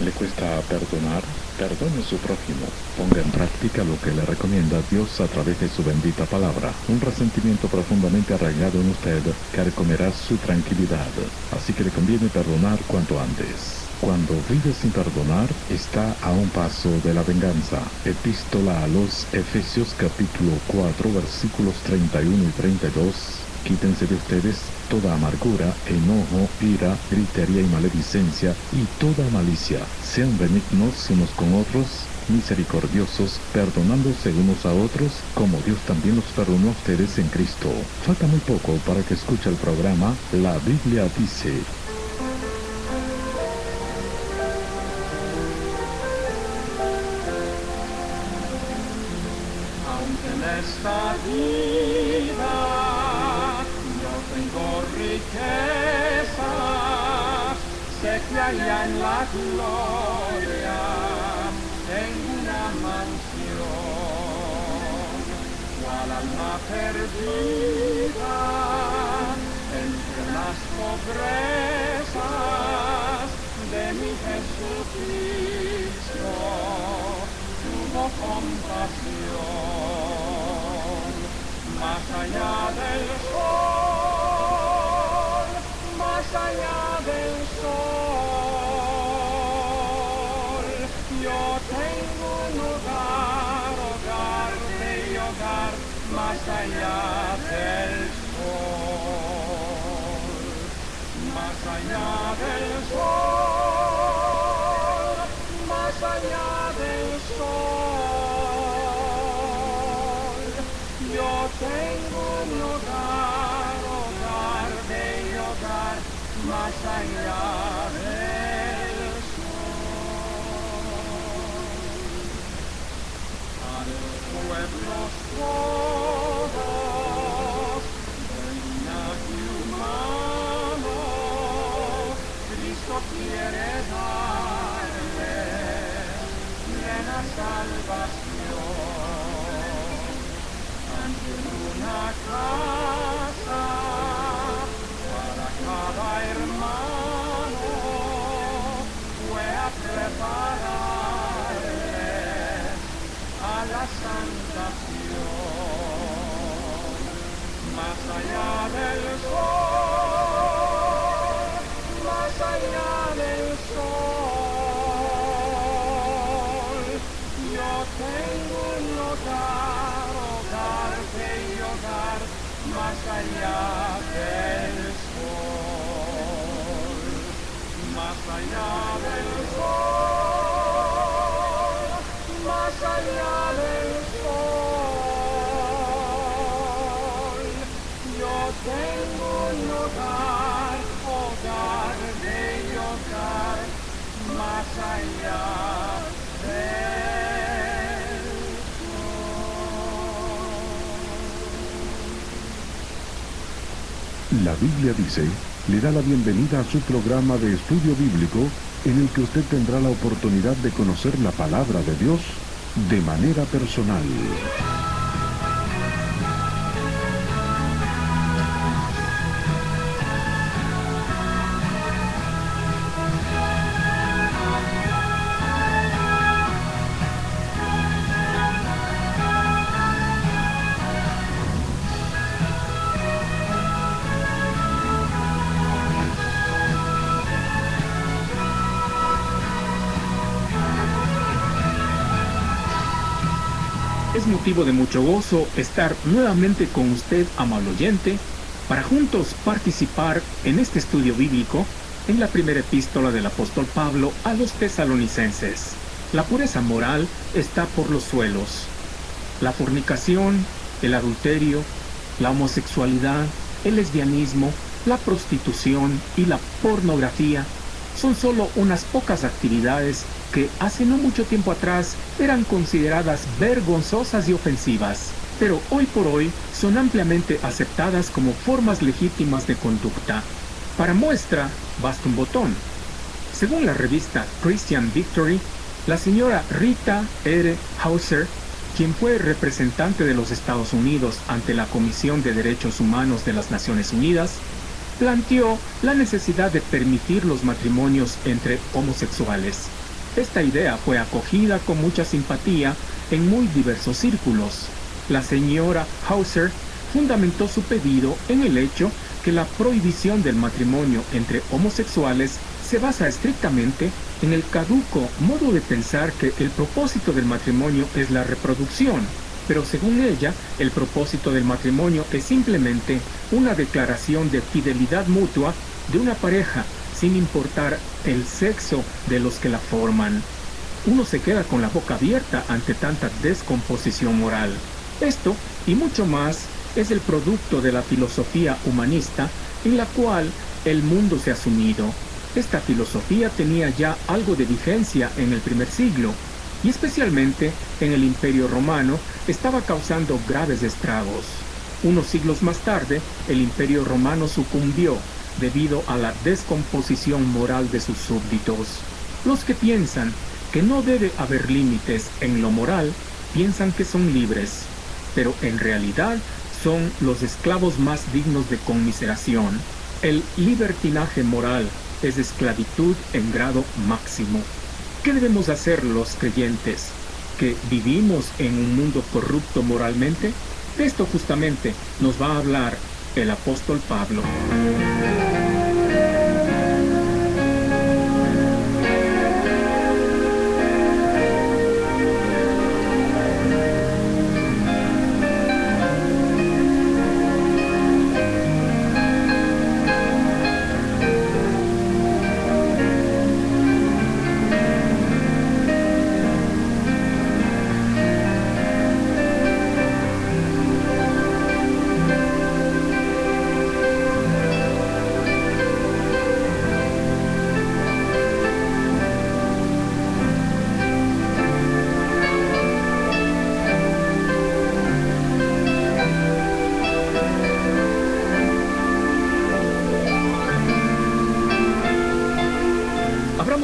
¿Le cuesta perdonar? Perdone a su prójimo. Ponga en práctica lo que le recomienda Dios a través de su bendita palabra. Un resentimiento profundamente arraigado en usted carcomerá su tranquilidad. Así que le conviene perdonar cuanto antes. Cuando vive sin perdonar, está a un paso de la venganza. Epístola a los Efesios capítulo 4 versículos 31 y 32. Quítense de ustedes toda amargura, enojo, ira, gritería y maledicencia, y toda malicia. Sean benignos unos con otros, misericordiosos, perdonándose unos a otros, como Dios también los perdonó a ustedes en Cristo. Falta muy poco para que escuche el programa La Biblia dice. Aunque en esta vida yo tengo riquezas, sé que allá en la gloria tengo una mansión, cual alma perdida entre las pobrezas de mi Jesucristo tuvo compasión. Más allá del sol, más allá del sol, yo tengo un hogar, hogar, bello hogar, más allá del sol, más allá del sol, más allá del sol. Yo tengo un hogar, hogar, bello hogar, más allá del sol. A los pueblos todos, del linaje humano, Cristo quiere darles plena salvación. En una casa para cada hermano fue a prepararles a la santación. Más allá del sol, más allá del sol, yo tengo un hogar, hogar, bello hogar, más allá del sol, más allá del sol, más allá del sol. Yo tengo un hogar, hogar, bello hogar, más allá del sol. La Biblia dice, le da la bienvenida a su programa de estudio bíblico en el que usted tendrá la oportunidad de conocer la palabra de Dios de manera personal. Es motivo de mucho gozo estar nuevamente con usted, amable oyente, para juntos participar en este estudio bíblico en la primera epístola del apóstol Pablo a los tesalonicenses. La pureza moral está por los suelos. La fornicación, el adulterio, la homosexualidad, el lesbianismo, la prostitución y la pornografía son solo unas pocas actividades que hace no mucho tiempo atrás eran consideradas vergonzosas y ofensivas, pero hoy por hoy son ampliamente aceptadas como formas legítimas de conducta. Para muestra, basta un botón. Según la revista Christian Victory, la señora Rita R. Hauser, quien fue representante de los Estados Unidos ante la Comisión de Derechos Humanos de las Naciones Unidas, planteó la necesidad de permitir los matrimonios entre homosexuales. Esta idea fue acogida con mucha simpatía en muy diversos círculos. La señora Hauser fundamentó su pedido en el hecho que la prohibición del matrimonio entre homosexuales se basa estrictamente en el caduco modo de pensar que el propósito del matrimonio es la reproducción, pero según ella, el propósito del matrimonio es simplemente una declaración de fidelidad mutua de una pareja, sin importar el sexo de los que la forman. Uno se queda con la boca abierta ante tanta descomposición moral. Esto, y mucho más, es el producto de la filosofía humanista en la cual el mundo se ha sumido. Esta filosofía tenía ya algo de vigencia en el primer siglo, y especialmente en el Imperio Romano estaba causando graves estragos. Unos siglos más tarde, el Imperio Romano sucumbió debido a la descomposición moral de sus súbditos. Los que piensan que no debe haber límites en lo moral, piensan que son libres, pero en realidad son los esclavos más dignos de conmiseración. El libertinaje moral es esclavitud en grado máximo. ¿Qué debemos hacer los creyentes que vivimos en un mundo corrupto moralmente? De esto justamente nos va a hablar el apóstol Pablo.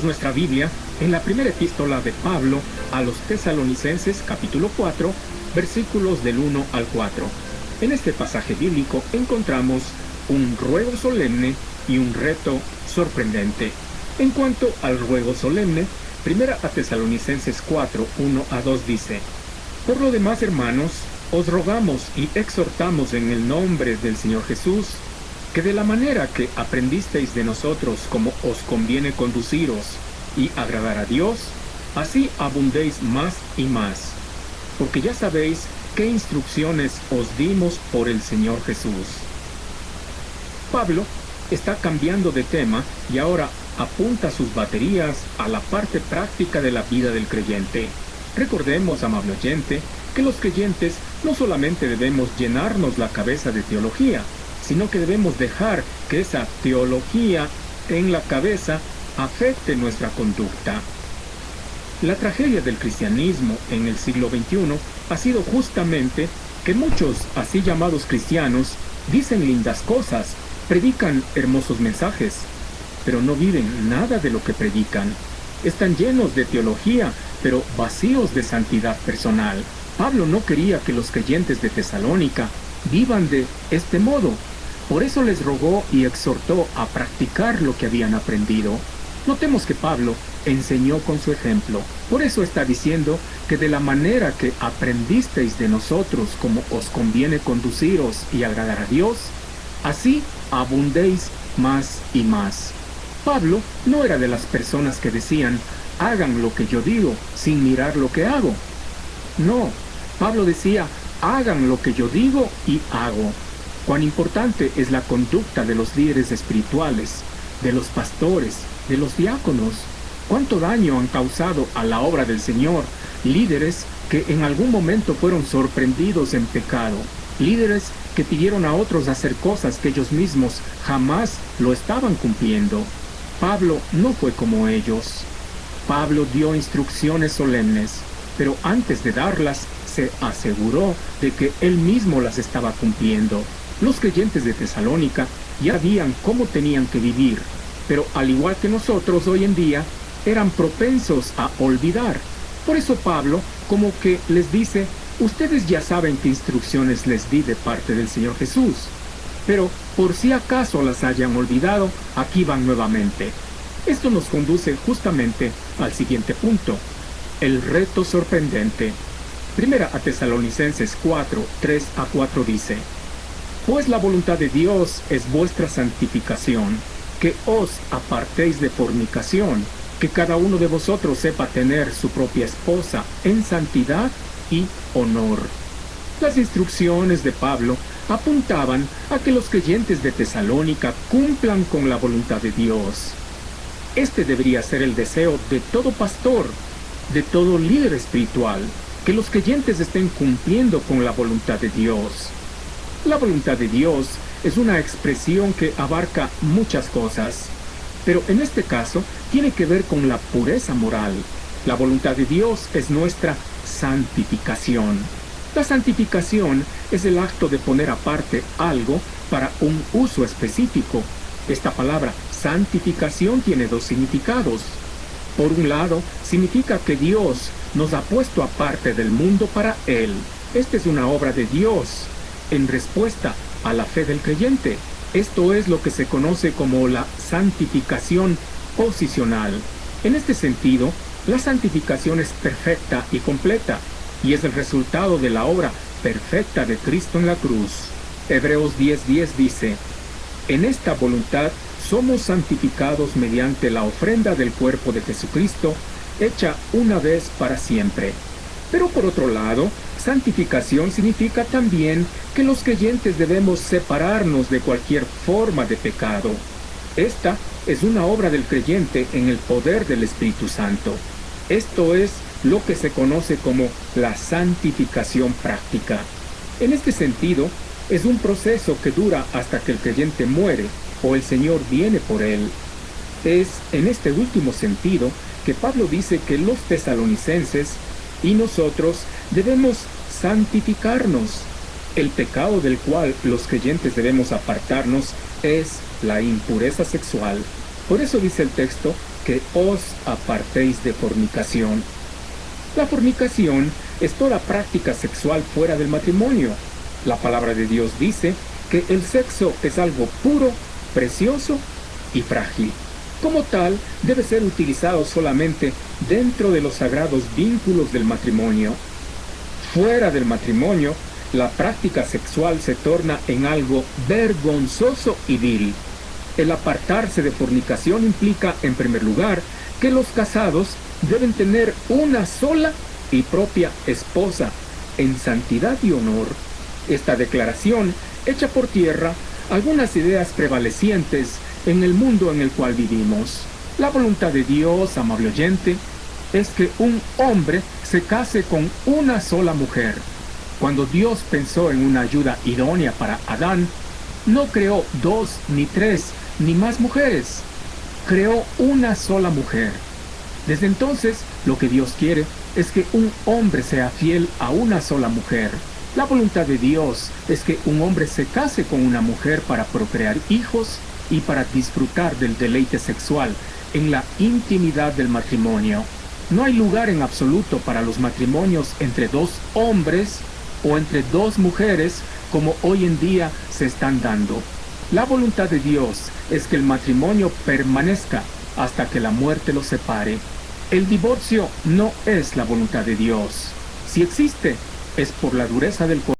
Nuestra Biblia en la primera epístola de Pablo a los Tesalonicenses, capítulo 4, versículos del 1 al 4. En este pasaje bíblico encontramos un ruego solemne y un reto sorprendente. En cuanto al ruego solemne, primera a Tesalonicenses 4, 1 a 2 dice: Por lo demás, hermanos, os rogamos y exhortamos en el nombre del Señor Jesús, que de la manera que aprendisteis de nosotros como os conviene conduciros y agradar a Dios, así abundéis más y más, porque ya sabéis qué instrucciones os dimos por el Señor Jesús. Pablo está cambiando de tema y ahora apunta sus baterías a la parte práctica de la vida del creyente. Recordemos, amable oyente, que los creyentes no solamente debemos llenarnos la cabeza de teología, sino que debemos dejar que esa teología en la cabeza afecte nuestra conducta. La tragedia del cristianismo en el siglo XXI ha sido justamente que muchos así llamados cristianos dicen lindas cosas, predican hermosos mensajes, pero no viven nada de lo que predican. Están llenos de teología, pero vacíos de santidad personal. Pablo no quería que los creyentes de Tesalónica vivan de este modo. Por eso les rogó y exhortó a practicar lo que habían aprendido. Notemos que Pablo enseñó con su ejemplo. Por eso está diciendo que de la manera que aprendisteis de nosotros como os conviene conduciros y agradar a Dios, así abundéis más y más. Pablo no era de las personas que decían, hagan lo que yo digo, sin mirar lo que hago. No, Pablo decía, hagan lo que yo digo y hago. Cuán importante es la conducta de los líderes espirituales, de los pastores, de los diáconos. Cuánto daño han causado a la obra del Señor líderes que en algún momento fueron sorprendidos en pecado, líderes que pidieron a otros hacer cosas que ellos mismos jamás lo estaban cumpliendo. Pablo no fue como ellos. Pablo dio instrucciones solemnes, pero antes de darlas se aseguró de que él mismo las estaba cumpliendo. Los creyentes de Tesalónica ya sabían cómo tenían que vivir, pero al igual que nosotros hoy en día, eran propensos a olvidar. Por eso Pablo como que les dice, ustedes ya saben qué instrucciones les di de parte del Señor Jesús, pero por si acaso las hayan olvidado, aquí van nuevamente. Esto nos conduce justamente al siguiente punto: el reto sorprendente. Primera a Tesalonicenses 4, 3 a 4 dice: Pues la voluntad de Dios es vuestra santificación, que os apartéis de fornicación, que cada uno de vosotros sepa tener su propia esposa en santidad y honor. Las instrucciones de Pablo apuntaban a que los creyentes de Tesalónica cumplan con la voluntad de Dios. Este debería ser el deseo de todo pastor, de todo líder espiritual, que los creyentes estén cumpliendo con la voluntad de Dios. La voluntad de Dios es una expresión que abarca muchas cosas, pero en este caso tiene que ver con la pureza moral. La voluntad de Dios es nuestra santificación. La santificación es el acto de poner aparte algo para un uso específico. Esta palabra santificación tiene dos significados. Por un lado, significa que Dios nos ha puesto aparte del mundo para Él. Esta es una obra de Dios en respuesta a la fe del creyente. Esto es lo que se conoce como la santificación posicional. En este sentido, la santificación es perfecta y completa, y es el resultado de la obra perfecta de Cristo en la cruz. Hebreos 10:10 dice: En esta voluntad somos santificados mediante la ofrenda del cuerpo de Jesucristo, hecha una vez para siempre. Pero por otro lado, santificación significa también que los creyentes debemos separarnos de cualquier forma de pecado. Esta es una obra del creyente en el poder del Espíritu Santo. Esto es lo que se conoce como la santificación práctica. En este sentido, es un proceso que dura hasta que el creyente muere o el Señor viene por él. Es en este último sentido que Pablo dice que los tesalonicenses y nosotros debemos santificarnos. El pecado del cual los creyentes debemos apartarnos es la impureza sexual. Por eso dice el texto que os apartéis de fornicación. La fornicación es toda práctica sexual fuera del matrimonio. La palabra de Dios dice que el sexo es algo puro, precioso y frágil. Como tal, debe ser utilizado solamente dentro de los sagrados vínculos del matrimonio. Fuera del matrimonio, la práctica sexual se torna en algo vergonzoso y vil. El apartarse de fornicación implica, en primer lugar, que los casados deben tener una sola y propia esposa, en santidad y honor. Esta declaración echa por tierra algunas ideas prevalecientes en el mundo en el cual vivimos. La voluntad de Dios, amable oyente, es que un hombre se case con una sola mujer. Cuando Dios pensó en una ayuda idónea para Adán, no creó 2, ni 3, ni más mujeres. Creó una sola mujer. Desde entonces, lo que Dios quiere es que un hombre sea fiel a una sola mujer. La voluntad de Dios es que un hombre se case con una mujer para procrear hijos y para disfrutar del deleite sexual en la intimidad del matrimonio. No hay lugar en absoluto para los matrimonios entre dos hombres o entre dos mujeres como hoy en día se están dando. La voluntad de Dios es que el matrimonio permanezca hasta que la muerte los separe. El divorcio no es la voluntad de Dios. Si existe, es por la dureza del corazón